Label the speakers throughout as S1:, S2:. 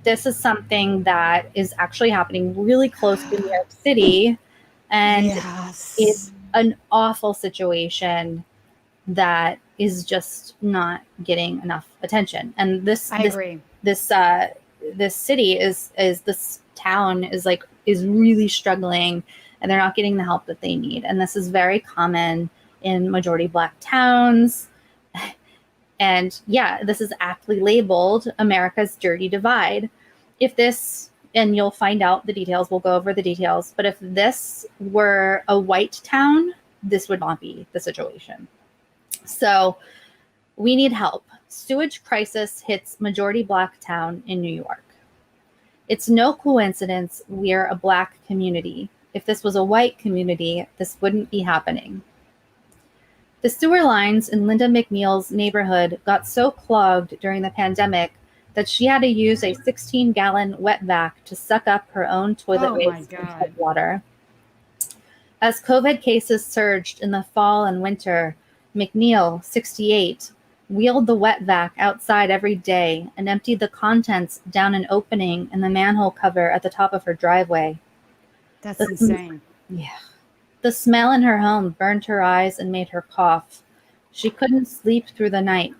S1: this is something that is actually happening really close to New York City, and it's an awful situation that is just not getting enough attention. And this city this town is really struggling, and they're not getting the help that they need. And this is very common in majority Black towns. And yeah, this is aptly labeled America's Dirty Divide. If this, and you'll find out the details, we'll go over the details, but if this were a white town, this would not be the situation. So we need help. Sewage crisis hits majority Black town in New York. It's no coincidence we're a Black community. If this was a white community, this wouldn't be happening. The sewer lines in Linda McNeil's neighborhood got so clogged during the pandemic that she had to use a 16-gallon wet vac to suck up her own toilet waste and water. As COVID cases surged in the fall and winter, McNeil, 68, wheeled the wet vac outside every day and emptied the contents down an opening in the manhole cover at the top of her driveway.
S2: That's insane.
S1: Yeah. The smell in her home burned her eyes and made her cough. She couldn't sleep through the night.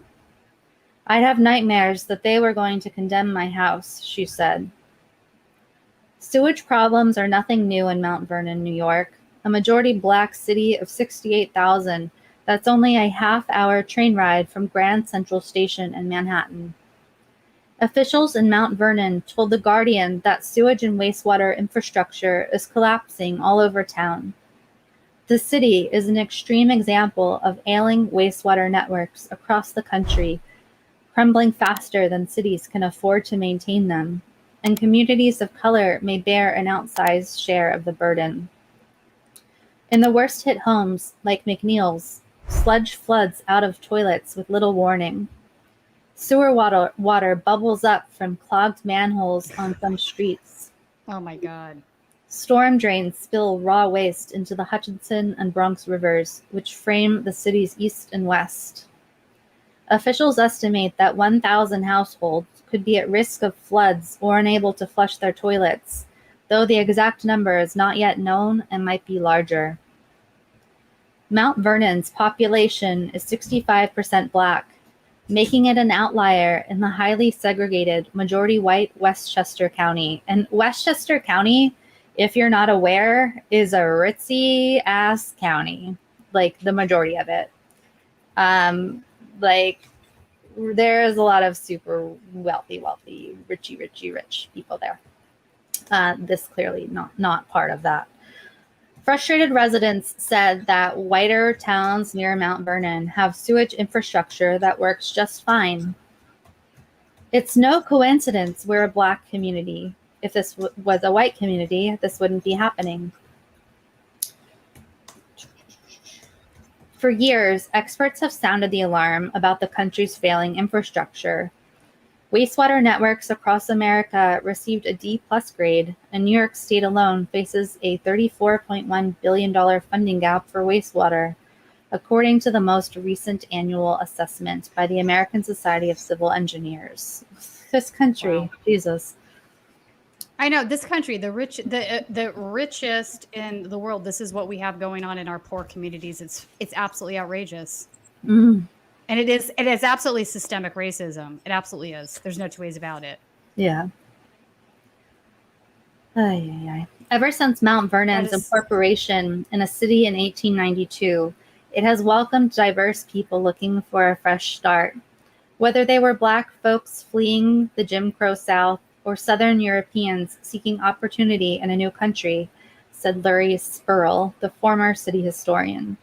S1: I'd have nightmares that they were going to condemn my house, she said. Sewage problems are nothing new in Mount Vernon, New York, a majority Black city of 68,000. That's only a half-hour train ride from Grand Central Station in Manhattan. Officials in Mount Vernon told The Guardian that sewage and wastewater infrastructure is collapsing all over town. The city is an extreme example of ailing wastewater networks across the country, crumbling faster than cities can afford to maintain them, and communities of color may bear an outsized share of the burden. In the worst-hit homes, like McNeil's, sludge floods out of toilets with little warning. Sewer water bubbles up from clogged manholes on some streets.
S2: Oh my God.
S1: Storm drains spill raw waste into the Hutchinson and Bronx rivers, which frame the city's east and west. Officials estimate that 1,000 households could be at risk of floods or unable to flush their toilets, though the exact number is not yet known and might be larger. Mount Vernon's population is 65% Black, making it an outlier in the highly segregated majority white Westchester County. And Westchester County, if you're not aware, is a ritzy ass county, like the majority of it. There's a lot of super wealthy, rich people there. This clearly not part of that. Frustrated residents said that whiter towns near Mount Vernon have sewage infrastructure that works just fine. It's no coincidence we're a Black community. If this was a white community, this wouldn't be happening. For years, experts have sounded the alarm about the country's failing infrastructure. Wastewater networks across America received a D+ grade, and New York State alone faces a $34.1 billion funding gap for wastewater, according to the most recent annual assessment by the American Society of Civil Engineers. This country, wow. Jesus.
S2: I know, this country, the richest in the world. This is what we have going on in our poor communities. It's absolutely outrageous.
S1: Mm.
S2: And it is absolutely systemic racism. It absolutely is. There's no two ways about it.
S1: Yeah. Ever since Mount Vernon's incorporation in a city in 1892, it has welcomed diverse people looking for a fresh start. Whether they were Black folks fleeing the Jim Crow South or Southern Europeans seeking opportunity in a new country, said Lurie Spurl, the former city historian.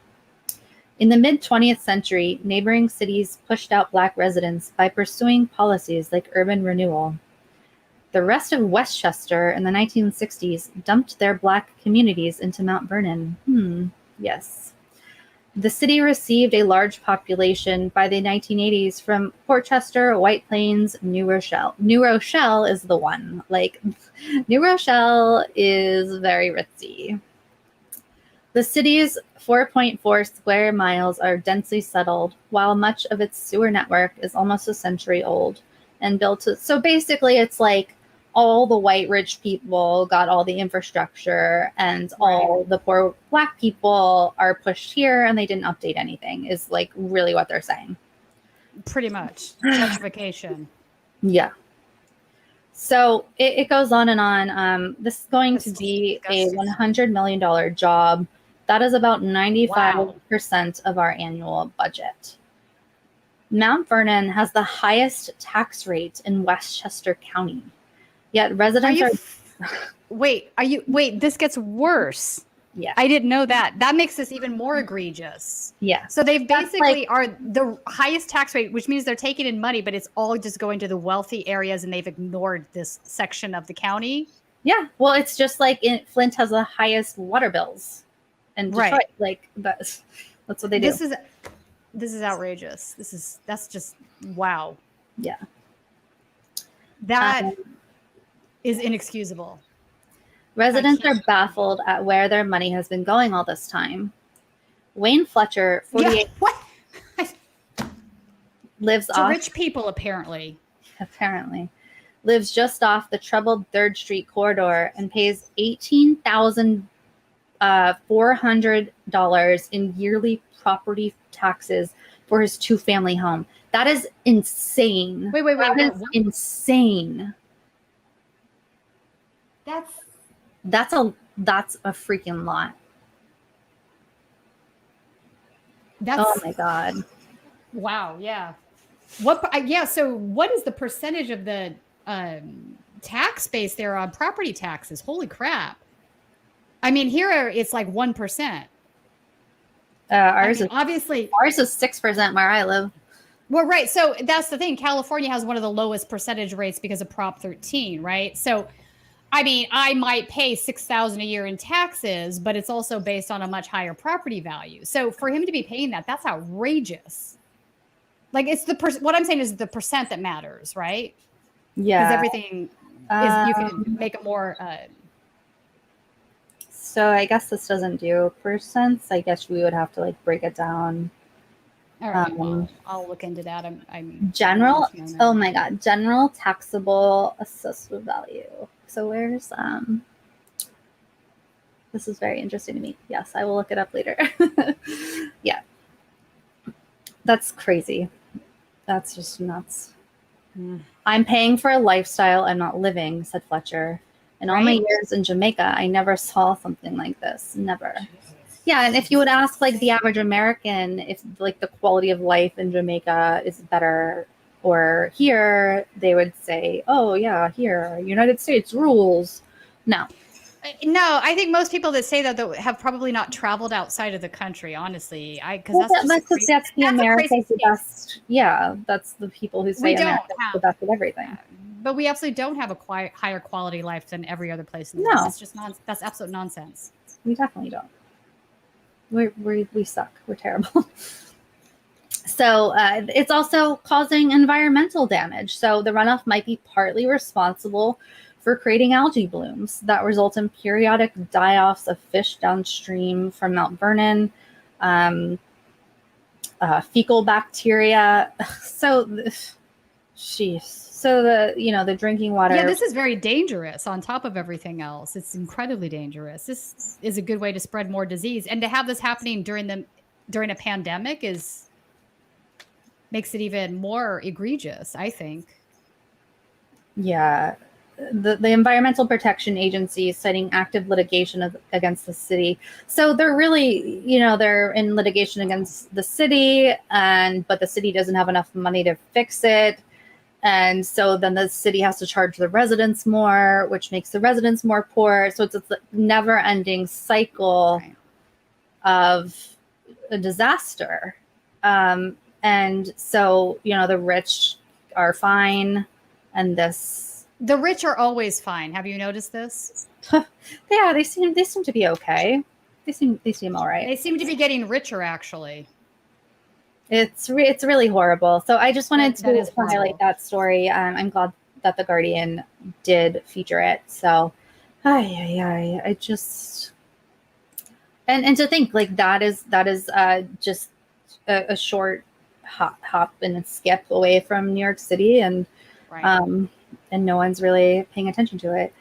S1: In the mid-20th century, neighboring cities pushed out Black residents by pursuing policies like urban renewal. The rest of Westchester in the 1960s dumped their Black communities into Mount Vernon. Yes. The city received a large population by the 1980s from Portchester, White Plains, New Rochelle. New Rochelle is the one. New Rochelle is very ritzy. The city's 4.4 square miles are densely settled, while much of its sewer network is almost a century old and built to. So basically, it's like all the white rich people got all the infrastructure and all the poor Black people are pushed here and they didn't update anything, is like really what they're saying.
S2: Pretty much. Gentrification.
S1: Yeah. So it goes on and on. This is going to be a $100 million job. That is about 95% of our annual budget. Mount Vernon has the highest tax rate in Westchester County. Yet residents
S2: Wait, this gets worse.
S1: Yeah.
S2: I didn't know that. That makes this even more egregious.
S1: Yeah.
S2: So they basically are the highest tax rate, which means they're taking in money, but it's all just going to the wealthy areas and they've ignored this section of the county.
S1: Yeah. Well, it's just like Flint has the highest water bills. And Detroit, like that's what they do.
S2: This is outrageous. That's just wow.
S1: Yeah.
S2: That is inexcusable.
S1: Residents are baffled at where their money has been going all this time. Wayne Fletcher, 48, lives off
S2: rich people apparently
S1: lives just off the troubled 3rd Street corridor and pays $18,400 in yearly property taxes for his 2-family home. That is insane.
S2: Wait.
S1: That is insane. That's a freaking lot. Oh my God.
S2: Wow. Yeah. So what is the percentage of the tax base there on property taxes? Holy crap. I mean, here it's like 1%.
S1: Ours is 6% where I live.
S2: Well, right. So that's the thing. California has one of the lowest percentage rates because of Prop 13, right? So, I mean, I might pay $6,000 a year in taxes, but it's also based on a much higher property value. So for him to be paying that, that's outrageous. Like it's what I'm saying is the percent that matters, right?
S1: Yeah.
S2: Because everything is, you can make it more.
S1: So I guess this doesn't do percents. I guess we would have to like break it down.
S2: All right, I'll look into that. I'm
S1: general. Oh my God, general taxable assessable value. So where's this is very interesting to me. Yes, I will look it up later. Yeah, that's crazy. That's just nuts. I'm paying for a lifestyle I'm not living, said Fletcher. In all my years in Jamaica, I never saw something like this. Never. Yeah, and if you would ask like the average American if like the quality of life in Jamaica is better or here, they would say, "Oh yeah, here, United States rules." No.
S2: No, I think most people that say that have probably not traveled outside of the country. Honestly, because
S1: that's the America's the best. Yeah, that's the people who say America's the best at everything.
S2: But we absolutely don't have a higher quality life than every other place in the world. It's just that's absolute nonsense.
S1: We definitely don't. We suck. We're terrible. So it's also causing environmental damage. So the runoff might be partly responsible for creating algae blooms that result in periodic die-offs of fish downstream from Mount Vernon, fecal bacteria. So, the drinking water.
S2: Yeah, this is very dangerous on top of everything else. It's incredibly dangerous. This is a good way to spread more disease. And to have this happening during a pandemic makes it even more egregious, I think.
S1: Yeah. The Environmental Protection Agency is citing active litigation against the city. So they're really, they're in litigation against the city, but the city doesn't have enough money to fix it. And so then the city has to charge the residents more, which makes the residents more poor. So it's a never-ending cycle of a disaster. And so, the rich are fine, and
S2: the rich are always fine. Have you noticed this?
S1: Yeah, they seem to be okay. They seem all right.
S2: They seem to be getting richer, actually.
S1: It's really horrible. So I just wanted to highlight that story. I'm glad that The Guardian did feature it. So, I just and to think like that is just a short hop and a skip away from New York City, and and no one's really paying attention to it.